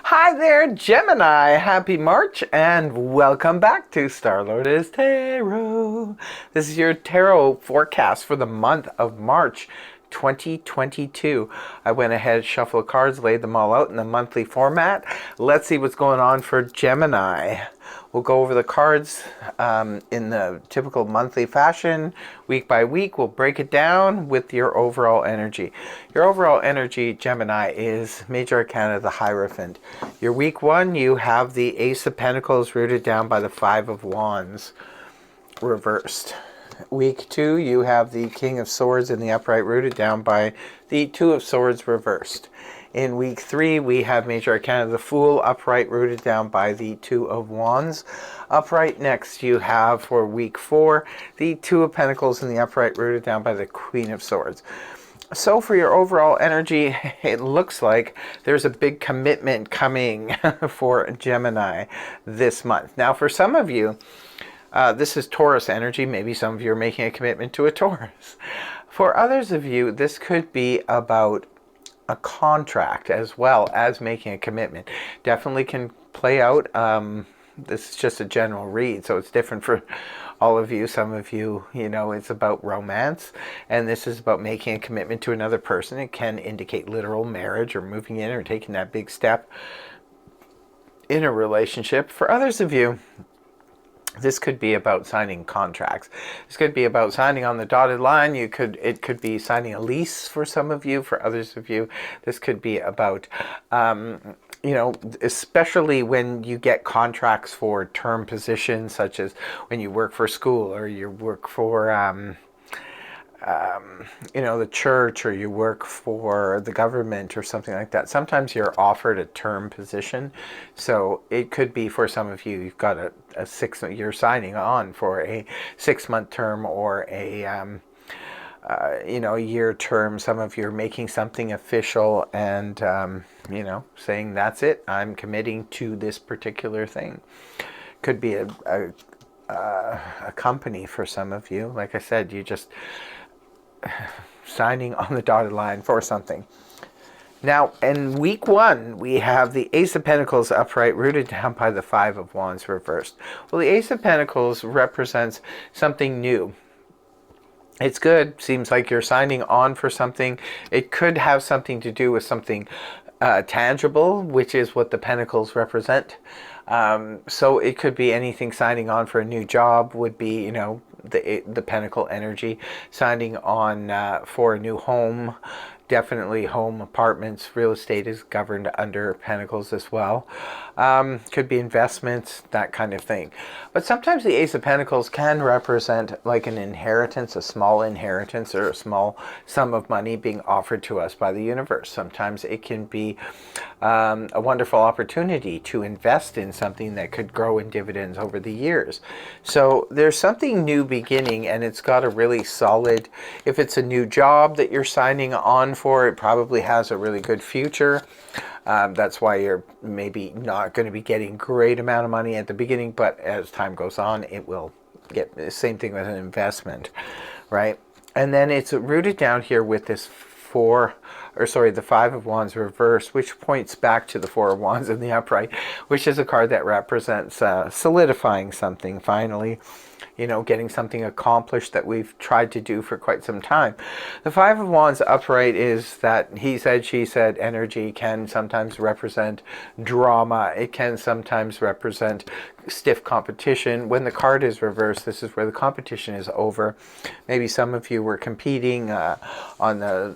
Hi there, Gemini. Happy March and welcome back to Starlord's Tarot. This is your tarot forecast for the month of March 2022. I went ahead, shuffled cards, laid them all out in the monthly format. Let's see what's going on for Gemini. We'll go over the cards in the typical monthly fashion, week by week. We'll break it down with your overall energy. Your overall energy, Gemini, is Major Arcana, the Hierophant. Your week one, you have the Ace of Pentacles rooted down by the Five of Wands, reversed. Week two, you have the King of Swords in the upright rooted down by the Two of Swords, reversed. In week three, we have Major Arcana, the Fool, upright, rooted down by the Two of Wands. Upright next, you have for week four, the Two of Pentacles in the upright, rooted down by the Queen of Swords. So for your overall energy, it looks like there's a big commitment coming for Gemini this month. Now, for some of you, this is Taurus energy. Maybe some of you are making a commitment to a Taurus. For others of you, this could be about a contract as well as making a commitment. Definitely can play out. This is just a general read, so it's different for all of you. Some of you, it's about romance, and this is about making a commitment to another person. It can indicate literal marriage or moving in or taking that big step in a relationship. For others of you, this could be about signing contracts. This could be about signing on the dotted line. It could be signing a lease for some of you. For others of you, this could be about, especially when you get contracts for term positions, such as when you work for school or you work for, the church, or you work for the government or something like that. Sometimes you're offered a term position. So it could be for some of you, you've got you're signing on for a 6-month term or a year term. Some of you are making something official and, saying that's it. I'm committing to this particular thing. Could be a company for some of you. Like I said, you just signing on the dotted line for something. Now, in week one, we have the Ace of Pentacles upright, rooted down by the Five of Wands, reversed. Well, the Ace of Pentacles represents something new. It's good. Seems like you're signing on for something. It could have something to do with something tangible, which is what the Pentacles represent. So it could be anything. Signing on for a new job would be, the Pentacle energy. Signing on for a new home. Definitely home, apartments, real estate is governed under Pentacles as well. Could be investments, that kind of thing. But sometimes the Ace of Pentacles can represent like an inheritance, a small inheritance, or a small sum of money being offered to us by the universe. Sometimes it can be a wonderful opportunity to invest in something that could grow in dividends over the years. So there's something new beginning, and it's got a really solid, if it's a new job that you're signing on for, it probably has a really good future. That's why you're maybe not going to be getting great amount of money at the beginning, but as time goes on, it will get the same thing with an investment, right? And then it's rooted down here with this the Five of Wands reversed, which points back to the Four of Wands in the upright, which is a card that represents solidifying something finally. Getting something accomplished that we've tried to do for quite some time. The Five of Wands upright is that he said, she said energy can sometimes represent drama. It can sometimes represent stiff competition. When the card is reversed, this is where the competition is over. Maybe some of you were competing on the,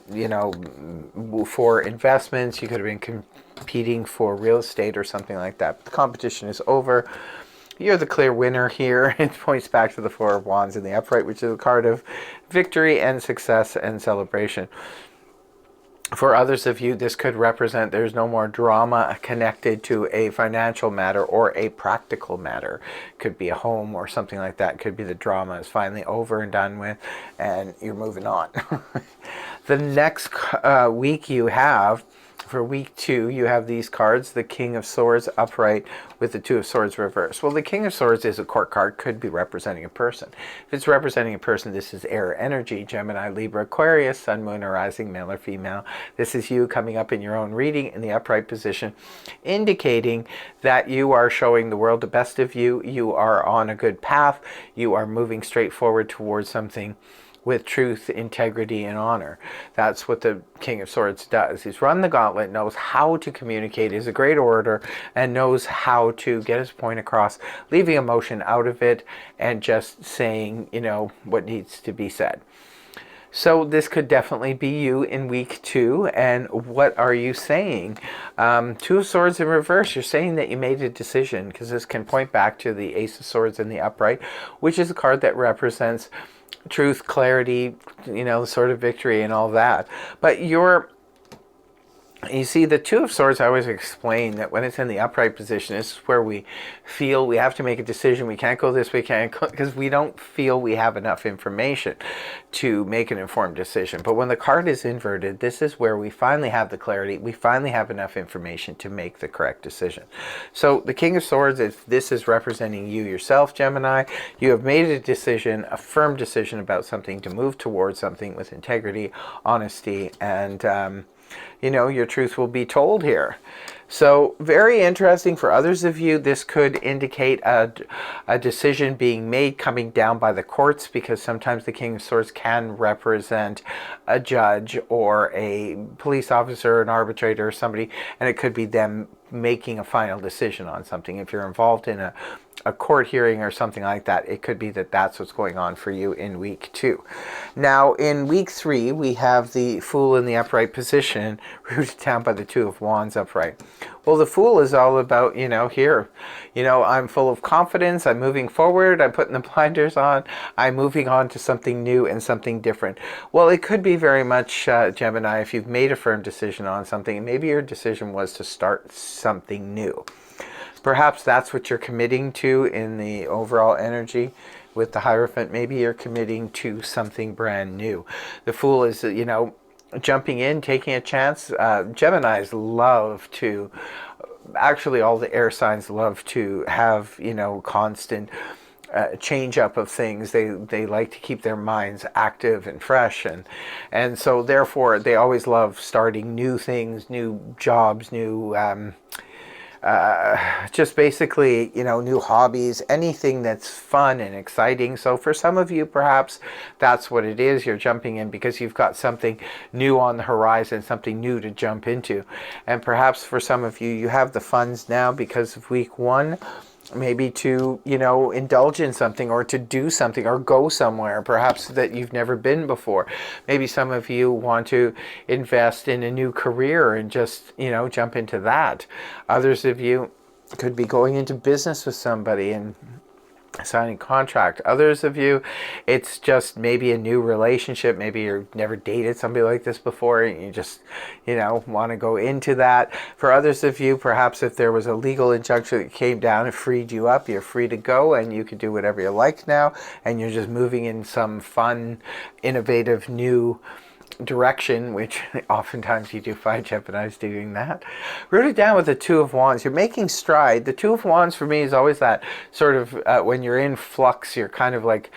for investments. You could have been competing for real estate or something like that. But the competition is over. You're the clear winner here. It points back to the Four of Wands in the upright, which is a card of victory and success and celebration. For others of you, this could represent there's no more drama connected to a financial matter or a practical matter. Could be a home or something like that. Could be the drama is finally over and done with, and you're moving on. The next week you have for week 2, you have these cards, the King of Swords upright with the Two of Swords reversed. Well, the King of Swords is a court card, could be representing a person. If it's representing a person, this is air energy, Gemini, Libra, Aquarius, Sun, Moon, or Rising, male or female. This is you coming up in your own reading in the upright position, indicating that you are showing the world the best of you. You are on a good path. You are moving straight forward towards something with truth, integrity, and honor. That's what the King of Swords does. He's run the gauntlet, knows how to communicate, is a great orator, and knows how to get his point across, leaving emotion out of it and just saying, what needs to be said. So this could definitely be you in week 2. And what are you saying? Two of Swords in reverse. You're saying that you made a decision, because this can point back to the Ace of Swords in the upright, which is a card that represents truth, clarity, sort of victory and all that. But you see, the Two of Swords, I always explain that when it's in the upright position, this is where we feel we have to make a decision. We can't go this way, because we don't feel we have enough information to make an informed decision. But when the card is inverted, this is where we finally have the clarity. We finally have enough information to make the correct decision. So the King of Swords, if this is representing you yourself, Gemini, you have made a decision, a firm decision about something, to move towards something with integrity, honesty, and your truth will be told here. So very interesting. For others of you, this could indicate a decision being made, coming down by the courts, because sometimes the King of Swords can represent a judge or a police officer, an arbitrator, or somebody, and it could be them making a final decision on something. If you're involved in a court hearing or something like that, it could be that that's what's going on for you in week 2. Now, in week 3, we have the Fool in the upright position, rooted down by the Two of Wands upright. Well, the Fool is all about, I'm full of confidence, I'm moving forward, I'm putting the blinders on, I'm moving on to something new and something different. Well, it could be very much, Gemini, if you've made a firm decision on something, and maybe your decision was to start something new. Perhaps that's what you're committing to in the overall energy with the Hierophant. Maybe you're committing to something brand new. The Fool is, jumping in, taking a chance. Geminis love to, actually all the air signs love to have, constant change up of things. They like to keep their minds active and fresh, and so therefore they always love starting new things, new jobs, new just basically, new hobbies, anything that's fun and exciting. So for some of you, perhaps that's what it is. You're jumping in because you've got something new on the horizon, something new to jump into. And perhaps for some of you, you have the funds now because of week 1, maybe to, indulge in something, or to do something, or go somewhere, perhaps that you've never been before. Maybe some of you want to invest in a new career and just, jump into that. Others of you could be going into business with somebody and signing contract. Others of you, it's just maybe a new relationship. Maybe you've never dated somebody like this before and you just, want to go into that. For others of you, perhaps if there was a legal injunction that came down and freed you up, you're free to go and you can do whatever you like now, and you're just moving in some fun, innovative, new direction, which oftentimes you do find Geminis doing that. Rooted down with the Two of Wands, you're making stride. The Two of Wands for me is always that sort of when you're in flux, you're kind of like,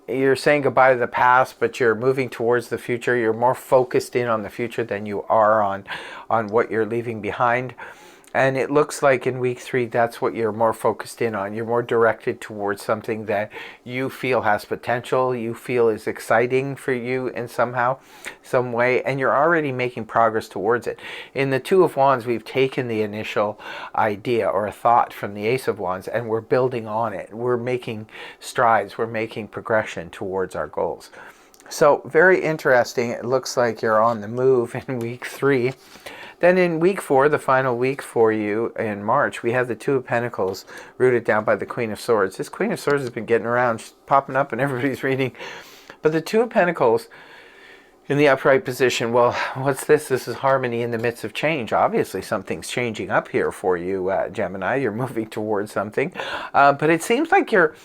you're saying goodbye to the past, but you're moving towards the future. You're more focused in on the future than you are on what you're leaving behind. And it looks like in week 3, that's what you're more focused in on. You're more directed towards something that you feel has potential, you feel is exciting for you in some way, and you're already making progress towards it. In the Two of Wands, we've taken the initial idea or a thought from the Ace of Wands, and we're building on it. We're making strides, we're making progression towards our goals. So very interesting. It looks like you're on the move in week 3. Then in week 4, the final week for you in March, we have the Two of Pentacles rooted down by the Queen of Swords. This Queen of Swords has been getting around, she's popping up in everybody's reading. But the Two of Pentacles, In the upright position, well, what's this? This is harmony in the midst of change. Obviously, something's changing up here for you, Gemini. You're moving towards something. But it seems like you're,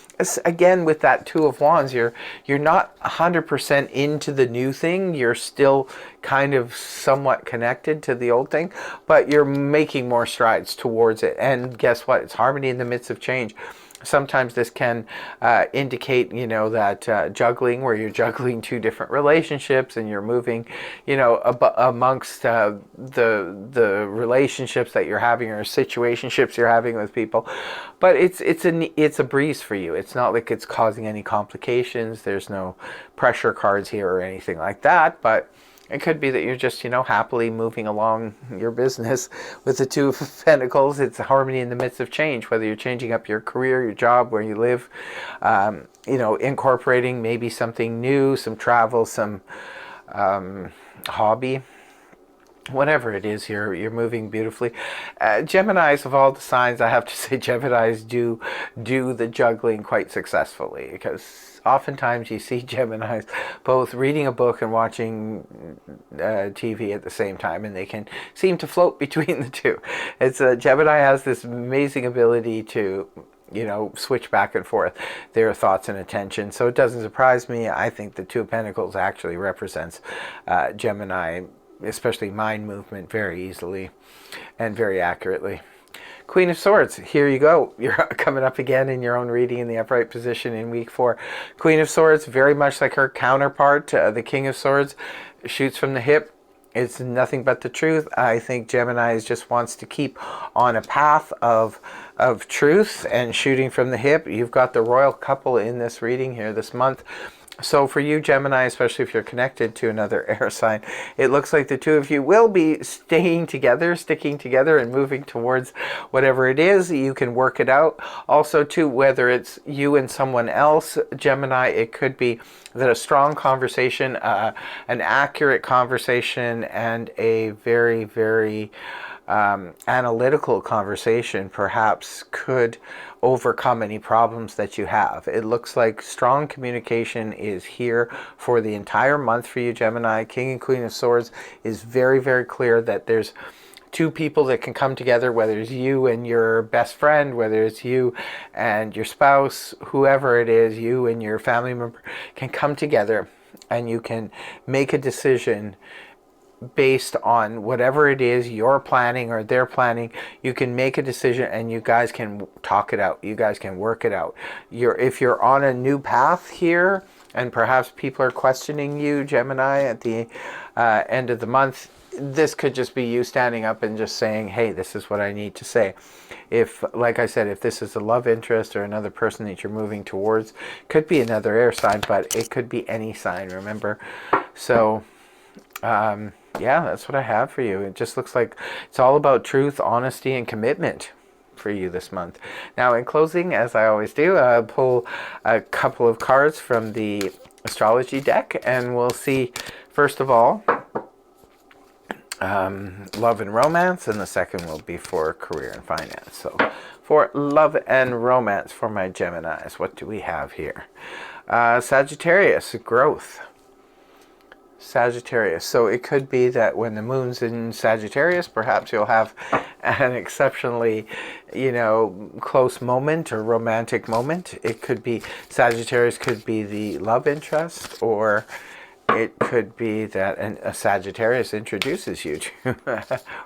again, with that Two of Wands, you're not 100% into the new thing. You're still kind of somewhat connected to the old thing, but you're making more strides towards it. And guess what? It's harmony in the midst of change. Sometimes this can indicate, that juggling, where you're juggling two different relationships and you're moving, amongst the relationships that you're having or situationships you're having with people. But it's a breeze for you. It's not like it's causing any complications. There's no pressure cards here or anything like that. But it could be that you're just, happily moving along your business with the Two of Pentacles. It's harmony in the midst of change, whether you're changing up your career, your job, where you live, incorporating maybe something new, some travel, some hobby. Whatever it is, you're moving beautifully. Geminis, of all the signs, I have to say Geminis do the juggling quite successfully, because oftentimes you see Geminis both reading a book and watching TV at the same time, and they can seem to float between the two. Gemini has this amazing ability to switch back and forth their thoughts and attention. So it doesn't surprise me. I think the Two of Pentacles actually represents Gemini, especially mind movement, very easily and very accurately. Queen of Swords, here you go. You're coming up again in your own reading in the upright position in week 4. Queen of Swords, very much like her counterpart, the King of Swords, shoots from the hip. It's nothing but the truth. I think Gemini just wants to keep on a path of truth and shooting from the hip. You've got the royal couple in this reading here this month. So for you, Gemini, especially if you're connected to another air sign, it looks like the two of you will be staying together, sticking together, and moving towards whatever it is. You can work it out. Also, too, whether it's you and someone else, Gemini, it could be that a strong conversation, an accurate conversation, and a very, very analytical conversation perhaps could overcome any problems that you have. It looks like strong communication is here for the entire month for you, Gemini. King and Queen of Swords is very, very clear that there's two people that can come together, whether it's you and your best friend, whether it's you and your spouse, whoever it is, you and your family member can come together, and you can make a decision based on whatever it is you're planning or they're planning. You can make a decision and you guys can talk it out. You guys can work it out. If you're on a new path here and perhaps people are questioning you, Gemini, at the end of the month, this could just be you standing up and just saying, hey, this is what I need to say. If, like I said, if this is a love interest or another person that you're moving towards, could be another air sign, but it could be any sign, remember? So, yeah, that's what I have for you. It just looks like it's all about truth, honesty, and commitment for you this month. Now, in closing, as I always do, I'll pull a couple of cards from the astrology deck, and we'll see, first of all, love and romance, and the second will be for career and finance. So, for love and romance for my Geminis, what do we have here? Sagittarius, growth. Sagittarius. So it could be that when the moon's in Sagittarius, perhaps you'll have an exceptionally, close moment or romantic moment. It could be Sagittarius could be the love interest, or it could be that a Sagittarius introduces you to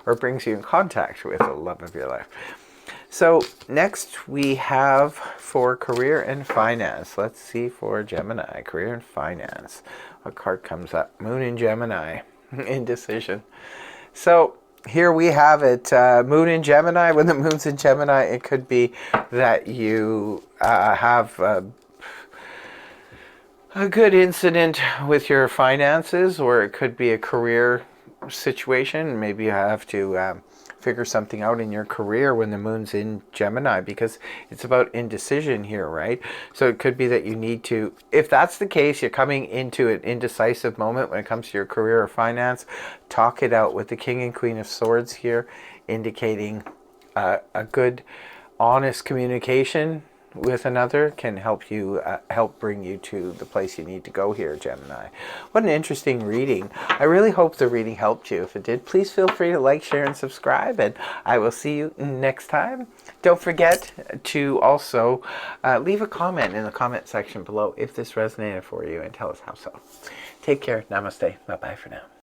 or brings you in contact with the love of your life. So next we have for career and finance. Let's see for Gemini, career and finance. What card comes up? Moon in Gemini, indecision. So here we have it, Moon in Gemini. When the moon's in Gemini, it could be that you have a good incident with your finances, or it could be a career situation. Maybe you have to figure something out in your career when the moon's in Gemini, because it's about indecision here, right? So it could be that you need to, if that's the case, you're coming into an indecisive moment when it comes to your career or finance, talk it out with the King and Queen of Swords here, indicating a good, honest communication with another can help you help bring you to the place you need to go here, Gemini. What an interesting reading. I really hope the reading helped you. If it did, please feel free to like, share, and subscribe, and I will see you next time. Don't forget to also leave a comment in the comment section below if this resonated for you, and tell us how so. Take care. Namaste. Bye-bye for now.